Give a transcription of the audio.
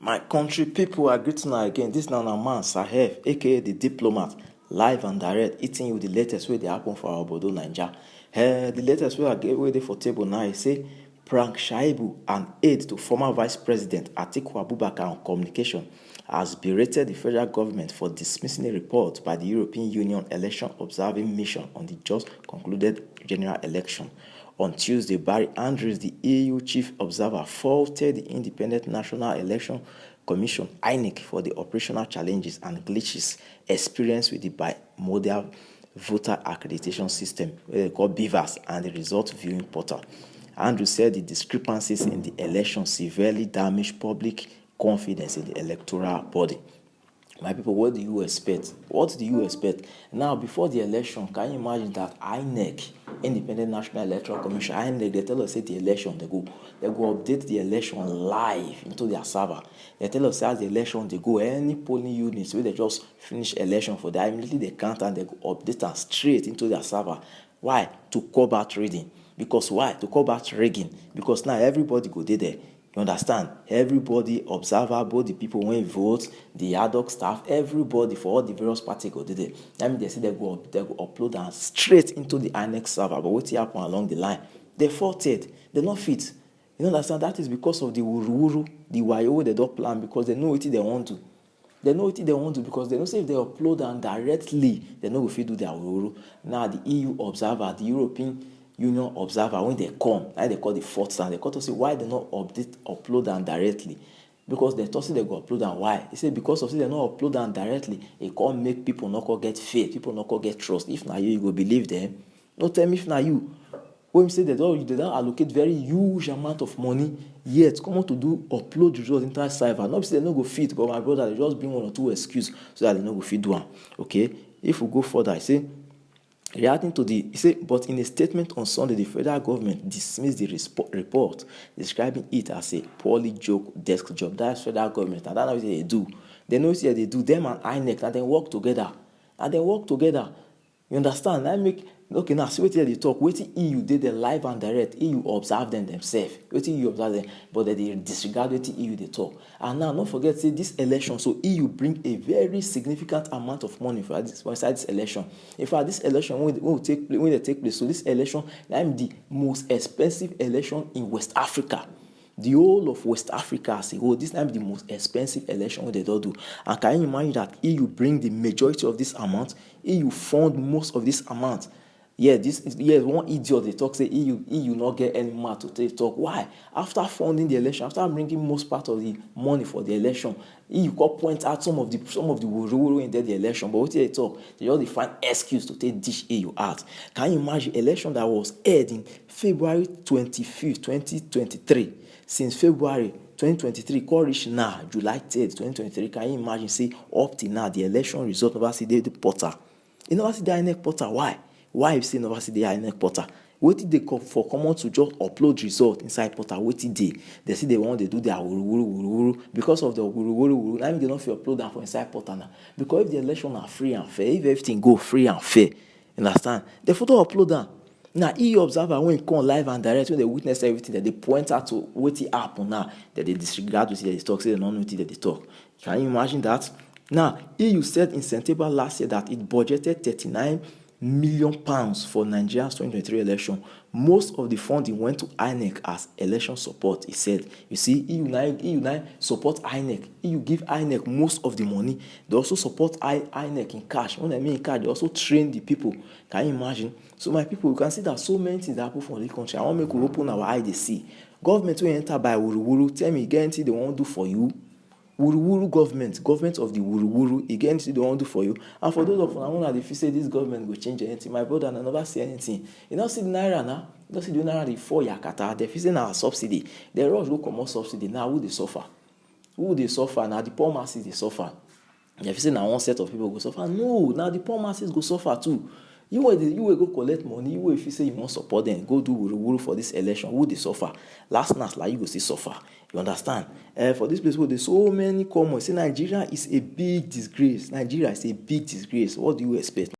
My country people are greeting now again. This now man Sahef, aka the diplomat, live and direct, eating you the latest way they happen for our Bodo Niger. The latest way I get ready for table now is say Prank Shaibu, an aide to former Vice President Atiku Abubakar on communication, has berated the federal government for dismissing a report by the European Union Election Observing Mission on the just concluded general election. On Tuesday, Barry Andrews, the EU chief observer, faulted the Independent National Election Commission (INEC) for the operational challenges and glitches experienced with the bimodal voter accreditation system, called BVAS, and the result viewing portal. Andrews said the discrepancies in the election severely damaged public confidence in the electoral body. My people, what do you expect? What do you expect? Now, before the election, can you imagine that INEC, Independent National Electoral Commission, INEC, they tell us say the election, they go update the election live into their server. They tell us as the election, they go any polling units where they just finish election for them, immediately they count and they go update them straight into their server. Why? To combat reading. Because why? To combat rigging. Because now everybody go there. You understand? Everybody, observer, both the people when vote, the ad hoc staff, everybody for all the various parties go there. That means they say they go upload and straight into the INEC server. But what happen along the line? They faulted. They're not fit. You understand? That is because of the wuru, the wayo they don't plan because they know what they want to. They know what they want to because they know say if they upload and directly, they know if you do their wuru. Now the EU observer, the European Union observer, when they come, like they call the fourth stand, they call to say why they not upload them directly. Because they thought they go upload and why? They say because of say they not upload them directly, it can't make people not go get faith, people not go get trust. If now you go believe them. No tell me if now you. When you say they don't allocate very huge amount of money, yet come on to do upload results into that server. Not say they not go fit, but my brother, they just bring one or two excuses so that they not go fit do one. Okay? If we go further, I say reacting to but in a statement on Sunday, the federal government dismissed the report, describing it as a poorly joke desk job. That's federal government, and that's what they do. They know what they do. Them and INEC, and they work together. You understand? Okay, now see what they talk. What EU did the live and direct. EU observe them themselves. What EU observe them, but they disregard what EU they talk. And now, don't forget, say this election. So EU bring a very significant amount of money for inside this election. In fact, this election when they take place. So this election, I'm the most expensive election in West Africa. The whole of West Africa as a whole, this time the most expensive election they don't do. And can you imagine that EU bring the majority of this amount? EU fund most of this amount. Yeah, one idiot they talk say EU not get any more to talk. Why? After funding the election, after bringing most part of the money for the election, EU could point out some of the wuru in the election. But what they talk, they just find excuse to take dish EU out. Can you imagine election that was held in February 25th, 2023? Since February 2023, call reach now, July 3rd, 2023. Can you imagine, say, up to now, the election result never see the portal. You never see the INEC portal. Why? Why you say never see the INEC portal? What did they come for common to just upload result inside portal? What did they see they want to do their wuru because of the wuru. I mean, they don't feel upload them for inside portal now. Because if the election are free and fair, if everything go free and fair, you understand? The photo upload them. Now, EU observer when you come live and direct, when they witness everything, that they point out to what it happen now, that they disregard what they talk, say they don't know what they talk. Can you imagine that? Now, EU said in September last year that it budgeted £39 million for Nigeria's 2023 election. Most of the funding went to INEC as election support, he said. You see, EU support INEC. EU give INEC most of the money. They also support INEC in cash. When I mean in cash, they also train the people. Can you imagine? So my people, you can see that so many things happen for the country. I want to make you open our eye to see. Government will enter by wuru. Tell me, guarantee they won't do for you. Wuru government of the wuru, again, they don't do for you. And for those of you that if you say this government will change anything, my brother, I never see anything. You don't see the naira now. You don't see the naira for yakata. They're facing our subsidy. They rush go come subsidy. Now who they suffer? Who they suffer? Now the poor masses they suffer. They're facing now one set of people go suffer. No, now the poor masses go suffer too. You will go collect money. You will, if you say you want support them, go do wuru for this election. Who they suffer? Last night, like you go see suffer. You understand? For this place where there's so many common. Say Nigeria is a big disgrace. Nigeria is a big disgrace. What do you expect?